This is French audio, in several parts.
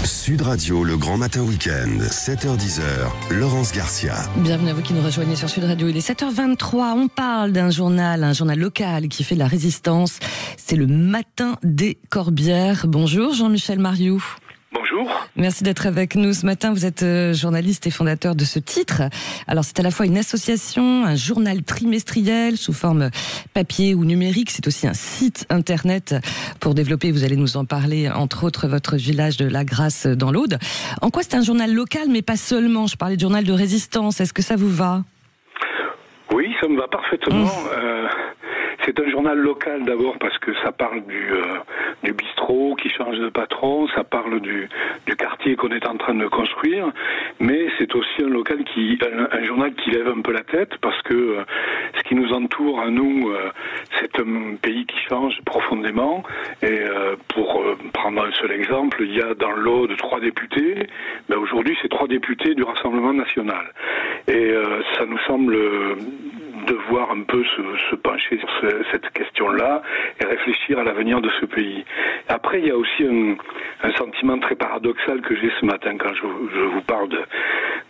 Sud Radio, le grand matin week-end, 7h-10h, Laurence Garcia. Bienvenue à vous qui nous rejoignez sur Sud Radio. Il est 7h23, on parle d'un journal, un journal local qui fait de la résistance. C'est le Matin des Corbières. Bonjour Jean-Michel Mariou. Bonjour. Merci d'être avec nous ce matin. Vous êtes journaliste et fondateur de ce titre. Alors c'est à la fois une association, un journal trimestriel sous forme papier ou numérique. C'est aussi un site internet pour développer, vous allez nous en parler, entre autres votre village de La Grasse dans l'Aude. En quoi c'est un journal local, mais pas seulement? Je parlais de journal de résistance. Est-ce que ça vous va? Oui, ça me va parfaitement. C'est un journal local d'abord parce que ça parle du bistrot qui change de patron, ça parle du quartier qu'on est en train de construire, mais c'est aussi un journal qui lève un peu la tête parce que ce qui nous entoure à nous, c'est un pays qui change profondément. Et pour prendre un seul exemple, il y a dans l'Aude 3 députés. Ben aujourd'hui, c'est 3 députés du Rassemblement national. Et ça nous semble devoir un peu se pencher sur cette question-là et réfléchir à l'avenir de ce pays. Après, il y a aussi un sentiment très paradoxal que j'ai ce matin quand je vous parle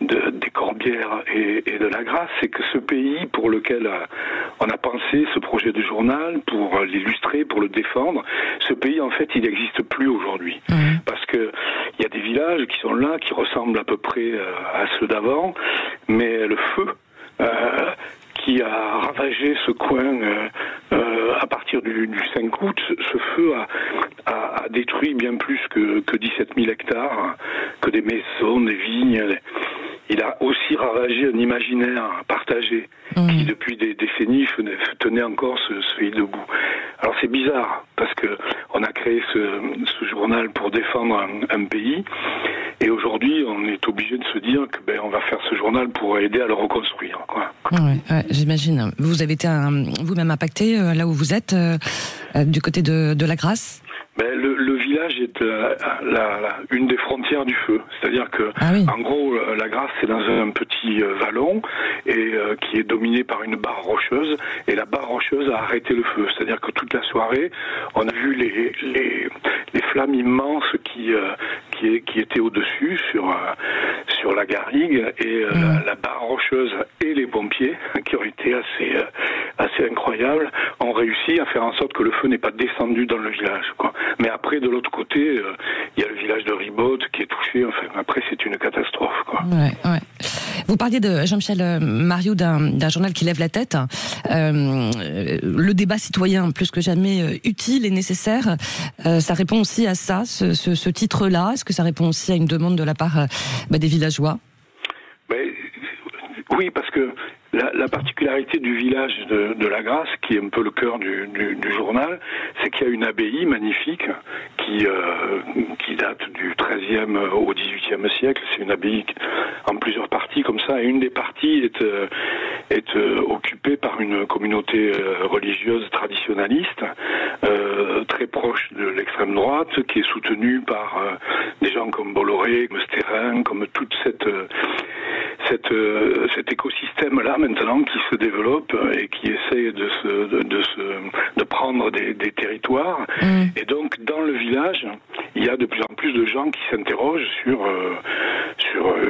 des Corbières et de La Grasse, c'est que ce pays pour lequel on a pensé ce projet de journal, pour l'illustrer, pour le défendre, ce pays en fait il n'existe plus aujourd'hui. Parce que il y a des villages qui sont là, qui ressemblent à peu près à ceux d'avant, mais le feu qui a ravagé ce coin à partir du 5 août, ce feu a détruit bien plus que 17 000 hectares, que des maisons, des vignes. Il a aussi ravagé un imaginaire partagé qui, depuis des décennies, tenait encore ce pays debout. Alors c'est bizarre, parce que on a créé ce journal pour défendre un pays, et aujourd'hui on est obligé de se dire que on va faire ce journal pour aider à le reconstruire, quoi. Ouais, j'imagine. Vous avez été vous-même impacté là où vous êtes, du côté de La Grasse? Le village est une des frontières du feu. C'est-à-dire que, en gros, La Grasse, c'est dans un petit vallon et qui est dominé par une barre rocheuse. Et la barre rocheuse a arrêté le feu. C'est-à-dire que toute la soirée, on a vu les flammes immenses qui étaient au-dessus sur la garrigue, et la barre rocheuse et les pompiers, qui ont été assez incroyables, ont réussi à faire en sorte que le feu n'est pas descendu dans le village, quoi. Mais après, de l'autre côté, il y a le village de Ribote qui est touché. Enfin, après, c'est une catastrophe, quoi. Ouais. Vous parliez de Jean-Michel Mariou, d'un journal qui lève la tête. Le débat citoyen, plus que jamais utile et nécessaire. Ça répond aussi à ça, ce titre-là. Est-ce que ça répond aussi à une demande de la part des villageois? Oui, parce que la particularité du village de La Grasse, qui est un peu le cœur du journal, c'est qu'il y a une abbaye magnifique qui date du XIIIe au XVIIIe siècle. C'est une abbaye en plusieurs parties comme ça, et une des parties est occupée par une communauté religieuse traditionnaliste, très proche de l'extrême droite, qui est soutenue par des gens comme Bolloré, comme Stérin, comme toute cet écosystème-là maintenant qui se développe et qui essaie de prendre des territoires. Et donc dans le village, il y a de plus en plus de gens qui s'interrogent sur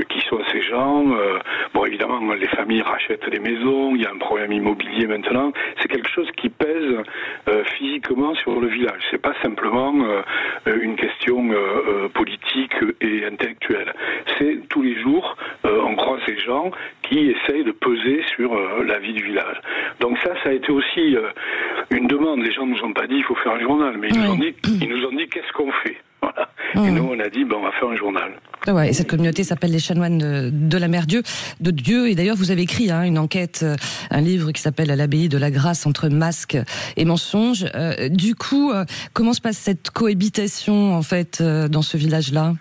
qui sont ces gens. Bon, évidemment, les familles rachètent des maisons, il y a un problème immobilier maintenant. C'est quelque chose qui pèse physiquement sur le village. C'est pas simplement une question politique et intellectuelle. C'est tous les jours, on croise ces gens qui essayent de peser sur la vie du village. Donc ça a été aussi une demande. Les gens nous ont pas dit il faut faire un journal, mais ils nous ont dit qu'est-ce qu'on fait. Voilà. Et nous on a dit on va faire un journal. Ouais, et cette communauté s'appelle les Chanoines de la Mère de Dieu. Et d'ailleurs, vous avez écrit une enquête, un livre qui s'appelle À l'abbaye de La Grasse, entre masques et mensonges. Du coup, comment se passe cette cohabitation en fait dans ce village-là?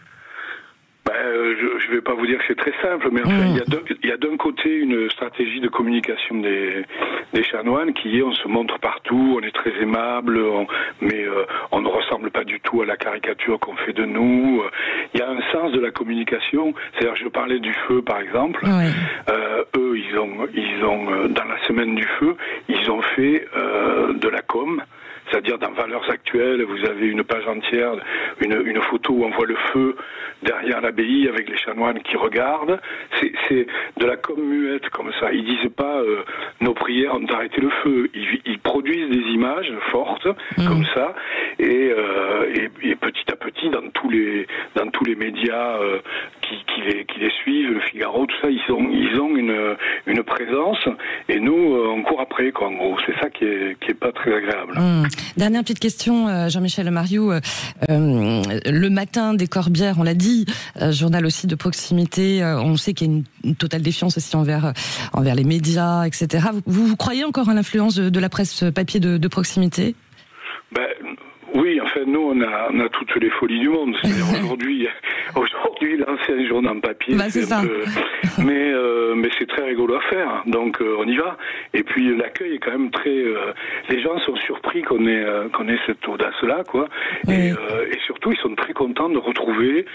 Je vais pas vous dire que c'est très simple, mais enfin, il y a d'un côté une stratégie de communication des chanoines qui est on se montre partout, on est très aimable, mais on ne ressemble pas du tout à la caricature qu'on fait de nous. Il y a un sens de la communication. C'est-à-dire, je parlais du feu par exemple. Eux, ils ont dans la semaine du feu, ils ont fait de la com. c'est-à-dire dans Valeurs Actuelles, vous avez une page entière, une photo où on voit le feu derrière l'abbaye avec les chanoines qui regardent. C'est de la com muette comme ça. Ils disent pas nos prières ont arrêté le feu. Ils produisent des images fortes comme ça et petit à petit dans tous les médias qui les suivent, le Figaro, tout ça, ils ont une présence et nous on court après quoi. En gros, c'est ça qui est pas très agréable. Dernière petite question, Jean-Michel Mariou. Le matin des Corbières, on l'a dit, journal aussi de proximité. On sait qu'il y a une totale défiance aussi envers les médias, etc. Vous croyez encore à l'influence de la presse papier de proximité? Oui, en fait, nous, on a toutes les folies du monde. C'est-à-dire aujourd'hui, lancer un journal en papier, c'est ça. Mais c'est très rigolo à faire. Donc, on y va. Et puis, l'accueil est quand même très... les gens sont surpris qu'on ait cette audace-là, quoi. Oui. Et surtout, ils sont très contents de retrouver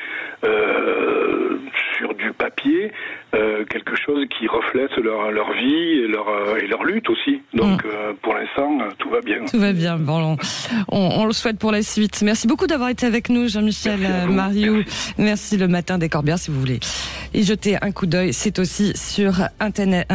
sur du papier quelque chose qui reflète leur vie et leur lutte aussi. Donc, pour l'instant, tout va bien. Tout va bien. Bon, on le souhaite pour la suite. Merci beaucoup d'avoir été avec nous, Jean-Michel Mariou. Merci. Le matin des Corbières, si vous voulez y jeter un coup d'œil, c'est aussi sur Internet.